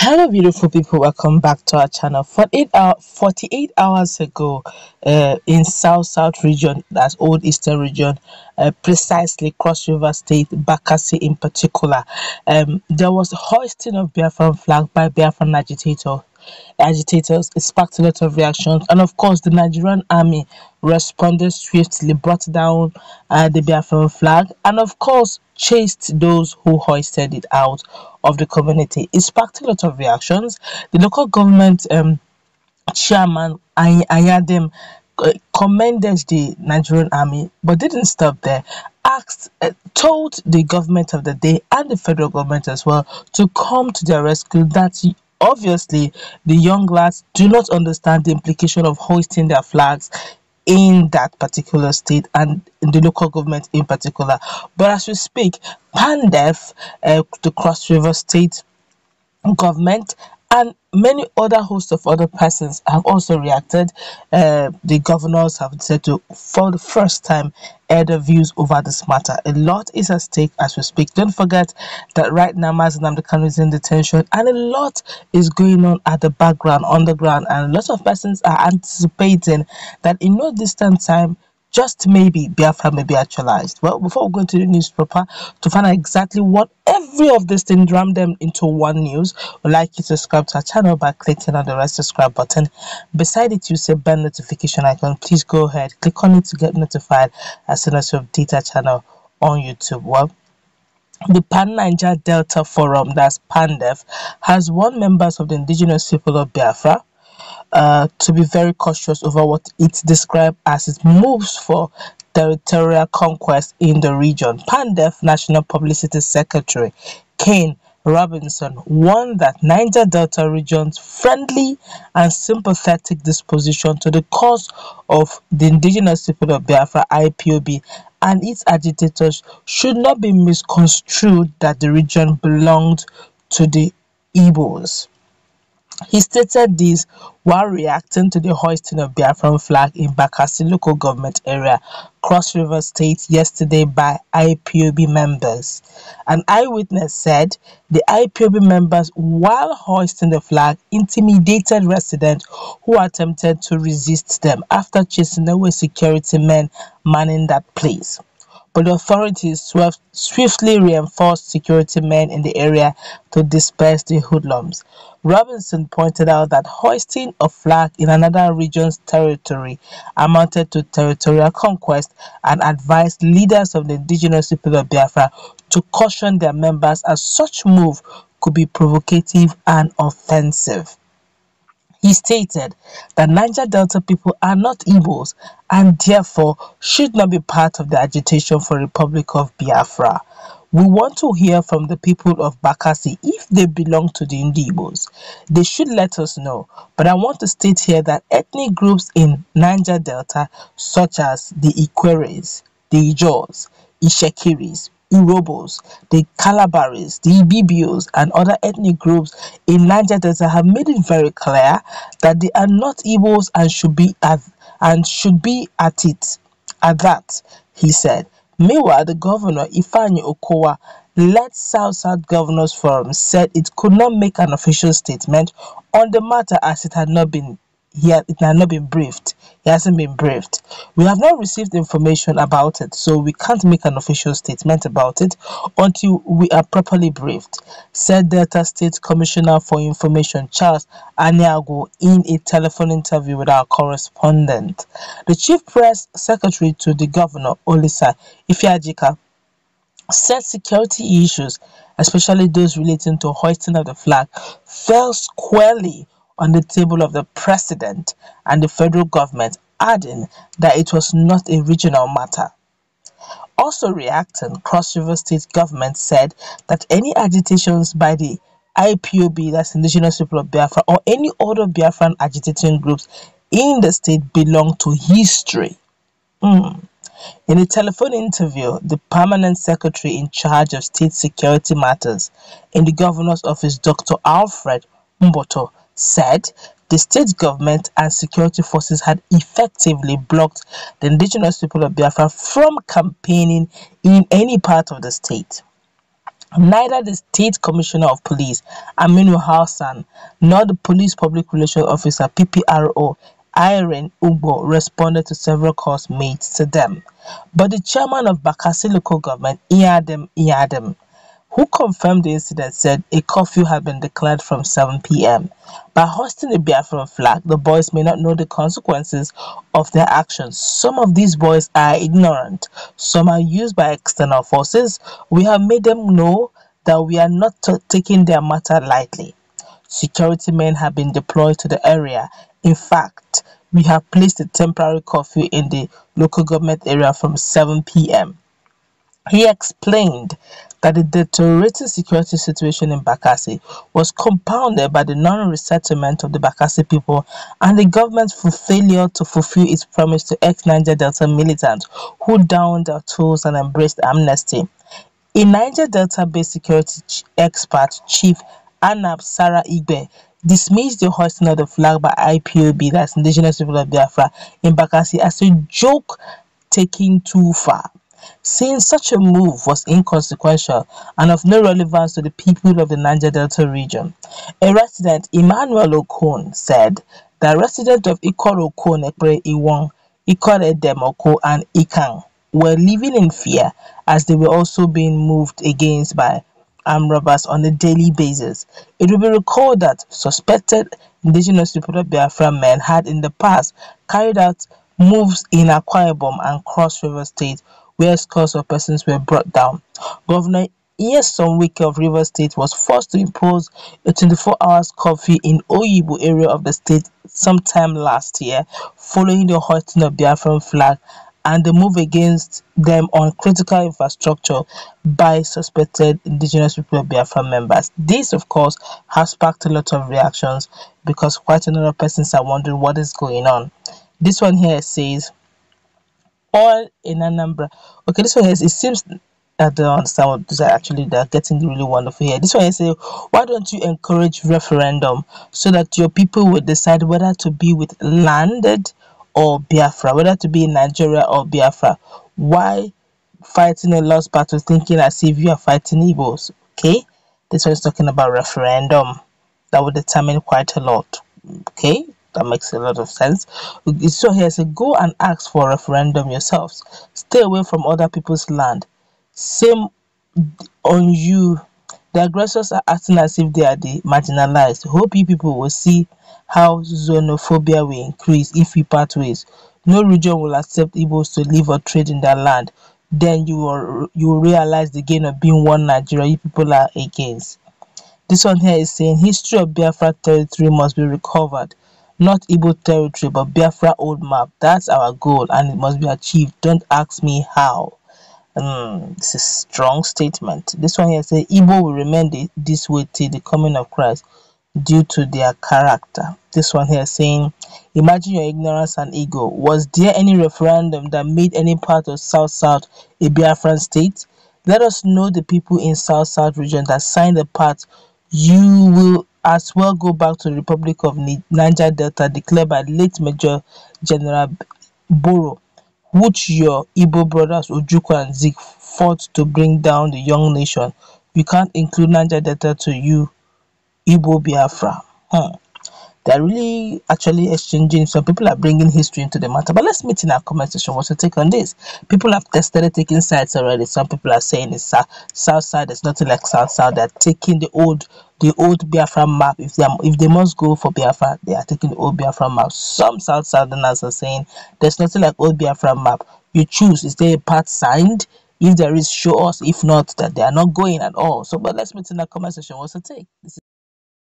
Hello, beautiful people. Welcome back to our channel. 48 hours ago, in South region, that's Old Eastern region, precisely Cross River State, Bakassi in particular, there was hoisting of Biafran flag by Biafran agitators. It sparked a lot of reactions, and of course, the Nigerian army responded swiftly, brought down the Biafran flag, and of course, chased those who hoisted it out of the community. It sparked a lot of reactions. The local government chairman Ayadem commended the Nigerian army, but didn't stop there. Told the government of the day and the federal government as well to come to their rescue. That obviously the young lads do not understand the implication of hoisting their flags in that particular state and in the local government in particular. But as we speak, PANDEF, the Cross River State government, and many other hosts of other persons have also reacted. The governors have said to, for the first time, air their views over this matter. A lot is at stake as we speak. Don't forget that right now Mazi Nnamdi Kanu is in detention, and a lot is going on at the background, underground, and lots of persons are anticipating that in no distant time, just maybe Biafra may be actualized. Well, before we go into the news proper, to find out exactly what every of these things ram them into one news, we'd like you to subscribe to our channel by clicking on the red subscribe button. Beside it, you see bell notification icon. Please go ahead, click on it to get notified as soon as we update our channel on YouTube. Well, the Pan-Niger Delta Forum, that's PANDEF, has warned members of the indigenous people of Biafra to be very cautious over what it described as its moves for territorial conquest in the region. PANDEF National Publicity Secretary Kane Robinson warned that Niger Delta region's friendly and sympathetic disposition to the cause of the indigenous people of Biafra IPOB and its agitators should not be misconstrued that the region belonged to the Igbos. He stated this while reacting to the hoisting of Biafran flag in Bakassi local government area, Cross River State, yesterday by IPOB members. An eyewitness said the IPOB members, while hoisting the flag, intimidated residents who attempted to resist them after chasing away security men manning that place. But the authorities swiftly reinforced security men in the area to disperse the hoodlums. Robinson pointed out that hoisting a flag in another region's territory amounted to territorial conquest and advised leaders of the indigenous people of Biafra to caution their members as such move could be provocative and offensive. He stated that Niger Delta people are not Igbos and therefore should not be part of the agitation for Republic of Biafra. We want to hear from the people of Bakassi if they belong to the Igbos. They should let us know. But I want to state here that ethnic groups in Niger Delta, such as the Ikweres, the Ijaws, Ishekiris, Urobos, the Calabaris, the Ibibios, and other ethnic groups in Niger Delta have made it very clear that they are not Igbos and should be at that, he said. Meanwhile, the governor, Ifeanyi Okowa, led South Governors Forum, said it could not make an official statement on the matter as it had not been briefed. He hasn't been briefed. We have not received information about it, so we can't make an official statement about it until we are properly briefed, said Delta State Commissioner for Information Charles Aniago in a telephone interview with our correspondent. The Chief Press Secretary to the Governor, Olisa Ifeajika, said security issues, especially those relating to hoisting of the flag, fell squarely on the table of the president and the federal government, adding that it was not a regional matter. Also reacting, Cross River State government said that any agitations by the IPOB, that's Indigenous People of Biafra, or any other Biafran agitating groups in the state belong to history. In a telephone interview, the permanent secretary in charge of state security matters in the governor's office, Dr. Alfred Mboto, said the state government and security forces had effectively blocked the indigenous people of Biafra from campaigning in any part of the state. Neither the State Commissioner of Police, Aminu Hassan, nor the Police Public Relations Officer, PPRO, Irene Ugbo, responded to several calls made to them. But the chairman of Bakassi local government, Iyadem, who confirmed the incident, said a curfew had been declared from 7 p.m. By hoisting the Biafran flag, the boys may not know the consequences of their actions. Some of these boys are ignorant. Some are used by external forces. We have made them know that we are not taking their matter lightly. Security men have been deployed to the area. In fact, we have placed a temporary curfew in the local government area from 7 p.m. He explained that the deteriorating security situation in Bakassi was compounded by the non-resettlement of the Bakassi people and the government's failure to fulfill its promise to ex-Niger Delta militants who downed their tools and embraced amnesty. A Niger Delta-based security expert, Chief Anab Sarah Igbe, dismissed the hoisting of the flag by IPOB, that's Indigenous People of Biafra, in Bakassi as a joke taken too far, saying such a move was inconsequential and of no relevance to the people of the Niger Delta region. A resident, Emmanuel Okon, said that residents of Ikoro Okon, Ekpere Iwon, Ikore Demoko, and Ikang were living in fear as they were also being moved against by armed robbers on a daily basis. It will be recalled that suspected indigenous people of Biafra men had in the past carried out moves in Akwa Ibom and Cross River State where scores of persons were brought down. Governor Nyesom Wike of Rivers State was forced to impose a 24 hour curfew in Oyibo area of the state sometime last year following the hoisting of Biafran flag and the move against them on critical infrastructure by suspected indigenous people of Biafra members. This, of course, has sparked a lot of reactions because quite a lot of persons are wondering what is going on. This one here says, all in Anambra. Okay, this one here, it seems I don't understand what this are actually, they're getting really wonderful here. This one here say, why don't you encourage referendum so that your people will decide whether to be with landed or Biafra, whether to be in Nigeria or Biafra? Why fighting a lost battle thinking as if you are fighting Igbos? Okay, this one is talking about referendum that will determine quite a lot. Okay, that makes a lot of sense. So here say, go and ask for a referendum yourselves. Stay away from other people's land. Same on you. The aggressors are acting as if they are the marginalized. Hope you people will see how xenophobia will increase if we part ways. No region will accept Igbos to live or trade in their land. Then you will realize the gain of being one Nigeria you people are against. This one here is saying history of Biafra territory must be recovered. Not Igbo territory, but Biafra old map. That's our goal and it must be achieved. Don't ask me how. This is a strong statement. This one here says Igbo will remain this way till the coming of Christ due to their character. This one here saying, imagine your ignorance and ego. Was there any referendum that made any part of South a Biafran state? Let us know the people in South region that signed the part. You will as well go back to the Republic of Niger Delta declared by late Major General Boro, which your Igbo brothers Ojukwu and Zik fought to bring down the young nation. You can't include Niger Delta to you Igbo Biafra. They're really actually exchanging. Some people are bringing history into the matter. But let's meet in our comment section. What's your take on this? People have started taking sides already. Some people are saying it's south side. There's nothing like south side. They're taking the old Biafra map. If they must go for Biafra, they are taking the old Biafra map. Some south southerners are saying there's nothing like old Biafra map. You choose. Is there a part signed? If there is, show us. If not, that they are not going at all. So, but let's meet in the comment section. What's your take?